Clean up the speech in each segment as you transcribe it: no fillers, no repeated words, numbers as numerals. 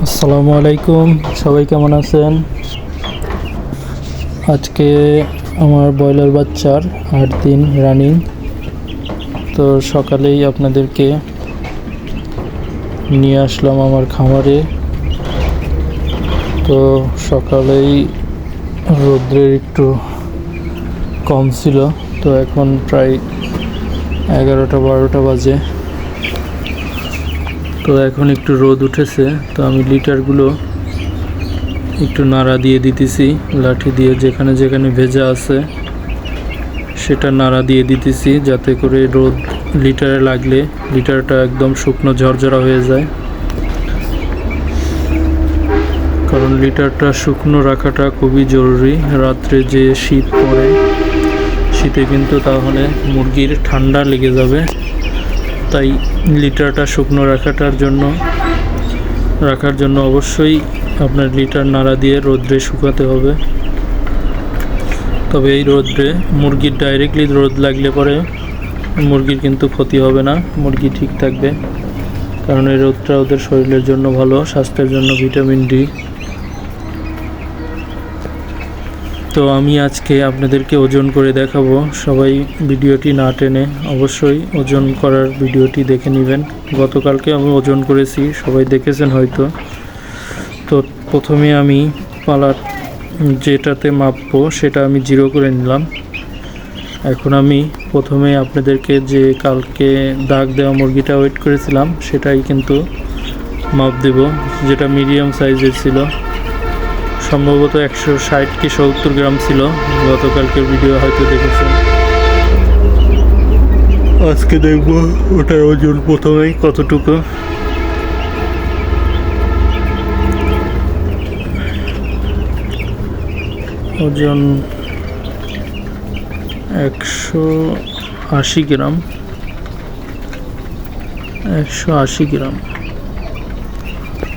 আসসালামু আলাইকুম, সবাই কেমন আছেন? আজকে আমার ব্রয়লার বাচ্চার 8 দিন রানিং। তো সকালেই আপনাদেরকে নিয়ে আসলাম আমার খামারে। তো সকালেই রৌদ্রের একটু কম ছিল, তো এখন প্রায় 11টা-12টা বাজে। তো এখন একটু রোদ উঠেছে, তো আমি লিটারগুলো একটু নাড়া দিয়ে দিতেছি লাঠি দিয়ে, যেখানে যেখানে ভেজা আছে সেটা নাড়া দিয়ে দিতেছি, যাতে করে রোদ লিটারে লাগলে লিটারটা একদম শুকনো ঝরঝরা হয়ে যায়। কারণ লিটারটা শুকনো রাখাটা খুবই জরুরি। রাত্রে যে শীত পড়ে, শীতে কিন্তু তাহলে মুরগির ঠান্ডা লেগে যাবে। তাই লিটারটা শুকনো রাখার জন্য অবশ্যই আপনার লিটার নাড়া দিয়ে রোদ্রে শুকাতে হবে। তবে এই রোদ্রে মুরগির ডাইরেক্টলি রোদ লাগলে পরে মুরগির কিন্তু ক্ষতি হবে না, মুরগি ঠিক থাকবে। কারণ এই রোদটা ওদের শরীরের জন্য ভালো, স্বাস্থ্যের জন্য ভিটামিন ডি। তো আমি আজকে আপনাদেরকে ওজন করে দেখাবো। সবাই ভিডিওটি না টেনে অবশ্যই ওজন করার ভিডিওটি দেখে নেবেন। গতকালকে আমি ওজন করেছি, সবাই দেখেছেন হয়তো। তো প্রথমে আমি পালার যেটাতে মাপবো সেটা আমি 0 করে নিলাম। এখন আমি প্রথমে আপনাদেরকে যে কালকে দাগ দেওয়া মুরগিটা ওয়েট করেছিলাম সেটাই কিন্তু মাপ দেব, যেটা মিডিয়াম সাইজের ছিল। সম্ভবত 160 কি 70 গ্রাম ছিল। গতকালকের ভিডিও হয়তো দেখেছেন। আজকে দেখব ওটার ওজন প্রথমেই কতটুকু। ওজন 180 গ্রাম। 180 গ্রাম।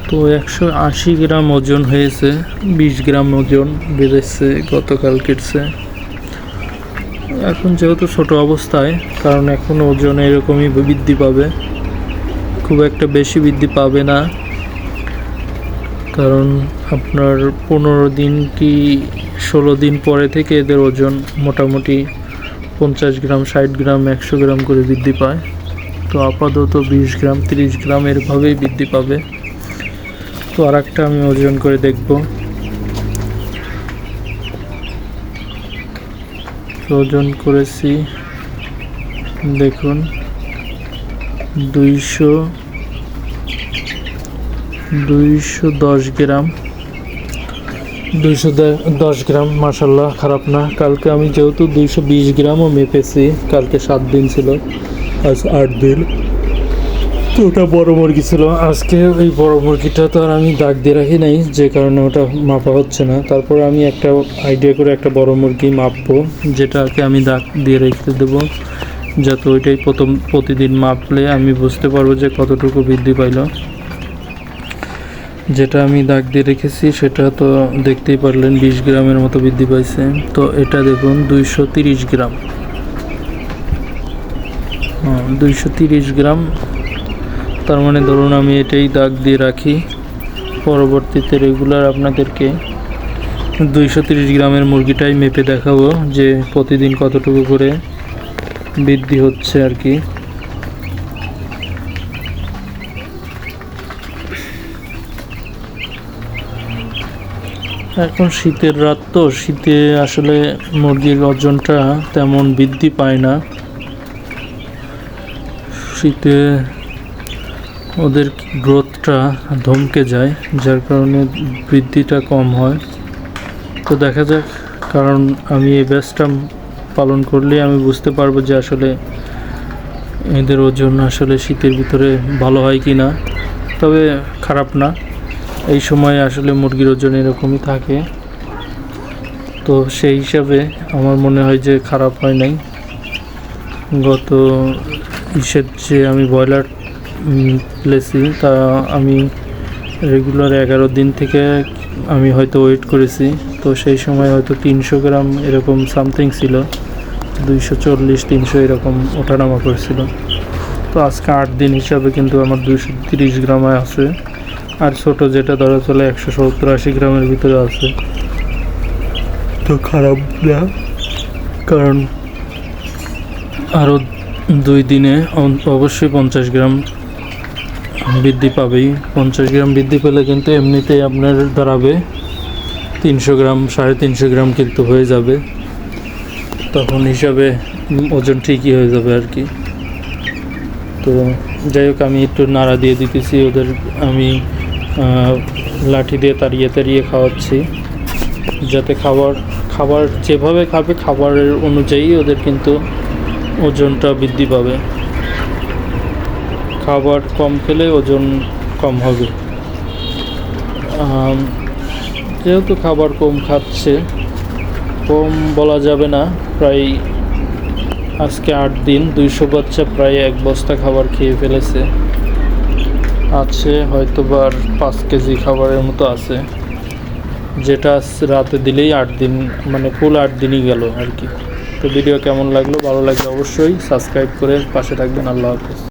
তো 180 গ্রাম ওজন হয়েছে, 20 গ্রাম ওজন বেড়েছে গতকালকের চেয়ে। এখন যেহেতু ছোট অবস্থায়, কারণ এখন ওজন এরকমই বৃদ্ধি পাবে, খুব একটা বেশি বৃদ্ধি পাবে না। কারণ আপনার 15 দিন কি 16 দিন পরে থেকে এদের ওজন মোটামুটি 50 গ্রাম, 60 গ্রাম, 100 গ্রাম করে বৃদ্ধি পায়। তো আপাতত 20 গ্রাম, 30 গ্রাম এরভাবেই বৃদ্ধি পাবে। তো আরেকটা আমি ওজন করে দেখব। ওজন করেছি, দেখুন 210 গ্রাম। 210 গ্রাম, মাশাল্লাহ, খারাপ না। কালকে আমি যেহেতু 220 গ্রামও মেপেছি, কালকে 7 দিন ছিল, আজ 8 দিন। তো ওটা বড় মুরগি ছিল। আজকে ওই বড় মুরগিটা তো আর আমি দাগ দিয়ে রাখি নাই, যে কারণে ওটা মাপা হচ্ছে না। তারপরে আমি একটা আইডিয়া করে একটা বড় মুরগি মাপবো, যেটাকে আমি দাগ দিয়ে রেখে দেবো, যাতে ওইটাই প্রতিদিন মাপলে আমি বুঝতে পারবো যে কতটুকু বৃদ্ধি পাইল। যেটা আমি দাগ দিয়ে রেখেছি সেটা তো দেখতেই পারলেন 20 গ্রামের মতো বৃদ্ধি পাইছে। তো এটা দেখুন 230 গ্রাম। 230 গ্রাম। তার মানে ধরুন আমি এটাই দাগ দিয়ে রাখি, পরবর্তীতে রেগুলার আপনাদেরকে 230 গ্রামের মুরগিটাই মেপে দেখাবো যে প্রতিদিন কতটুকু করে বৃদ্ধি হচ্ছে আর কি। এখন শীতের রাত, তো শীতে আসলে মুরগির ওজনটা তেমন বৃদ্ধি পায় না। শীতে ওদের গ্রোথটা ধমকে যায়, যার কারণে বৃদ্ধিটা কম হয়। তো দেখা যাক, কারণ আমি এই ব্যাচটা পালন করলে আমি বুঝতে পারবো যে আসলে এদের ওজন আসলে শীতের ভিতরে ভালো হয় কি না। তবে খারাপ না, এই সময় আসলে মুরগির ওজন এরকমই থাকে। তো সেই হিসাবে আমার মনে হয় যে খারাপ হয় নাই। গত যে আমি ব্রয়লার প্লেসি, তা আমি রেগুলার 11 দিন থেকে আমি হয়তো ওয়েট করেছি। তো সেই সময় হয়তো 300 গ্রাম এরকম সামথিং ছিল, 240-300 এরকম ওঠানামা করছিল। তো আজকে 8 দিন হিসাবে কিন্তু আমার 230 গ্রামে আছে। আর ছোট যেটা ধরা চলে 170-80 গ্রামের ভিতরে আছে, তো খারাপ না, কারণ আরও 2 দিনে অবশ্যই 50 গ্রাম বৃদ্ধি পাবেই। 50 গ্রাম বৃদ্ধি পেলে কিন্তু এমনিতেই আপনার দাঁড়াবে 300 গ্রাম, 350 গ্রাম কিন্তু হয়ে যাবে, তখন হিসাবে ওজন ঠিকই হয়ে যাবে আর কি। তো যাই হোক, আমি একটু নাড়া দিয়ে দিতেছি ওদের, আমি লাঠি দিয়ে তাড়িয়ে তাড়িয়ে খাওয়াচ্ছি, যাতে খাবার যেভাবে খাবে খাবারের অনুযায়ী ওদের কিন্তু ওজনটা বৃদ্ধি পাবে। খাবার কম খেলে ওজন কম হবে। যেহেতু খাবার কম খাচ্ছে, কম বলা যাবে না, প্রায় আজকে 8 দিন 200 বাচ্চা প্রায় 1 বস্তা খাবার খেয়ে ফেলেছে। আছে হয়তো বা 5 কেজি খাবারের মতো আছে, যেটা রাতে দিলেই 8 দিন, মানে ফুল 8 দিনই গেল আর কি। তো ভিডিও কেমন লাগলো, ভালো লাগলে অবশ্যই সাবস্ক্রাইব করে পাশে থাকবেন। আল্লাহ হাফেজ।